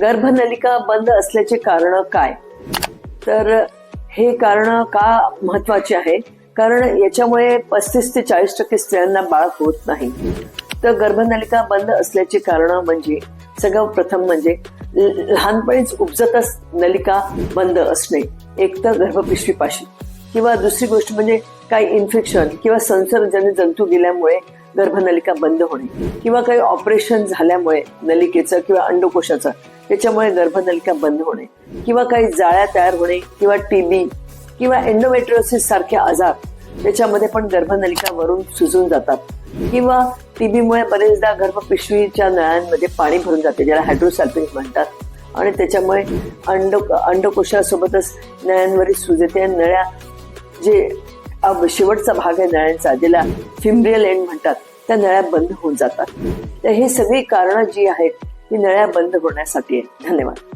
गर्भनलिका बंद असल्याचे कारण काय? तर हे कारण का महत्वाचे आहे? कारण याच्यामुळे 35 ते 40% स्त्रियांना बाळ होत नाही. तर गर्भनलिका बंद असल्याची कारण म्हणजे सगळं प्रथम म्हणजे लहानपणीच उपजतच नलिका बंद असणे, एक तर गर्भपिशवीपाशी, किंवा दुसरी गोष्ट म्हणजे काही इन्फेक्शन किंवा संसर्गजन्य जंतू गेल्यामुळे गर्भनलिका बंद होणे, किंवा काही ऑपरेशन झाल्यामुळे नलिकेचं किंवा अंडकोशाचं त्याच्यामुळे गर्भनलिका बंद होणे, किंवा काही जाळ्या तयार होणे, किंवा टीबी किंवा एंडोमेट्रियोसिस सारखे आजार त्याच्यामध्ये पण गर्भनलिका वरून सुजून जातात, किंवा टीबीमुळे बरेचदा गर्भपिशवीच्या नळ्यांमध्ये पाणी भरून जाते, ज्याला हायड्रोसॅल्पिन म्हणतात, आणि त्याच्यामुळे अंडकोशासोबतच नळ्यांवरील सूज येते. नळ्या जे शेवटचा भाग आहे नळ्यांचा, ज्याला फिम्ब्रियल एंड म्हणतात, त्या नळ्या बंद होऊन जातात. तर ही सगळी कारणं जी आहेत ती नळ्या बंद होण्यासाठी आहे. धन्यवाद.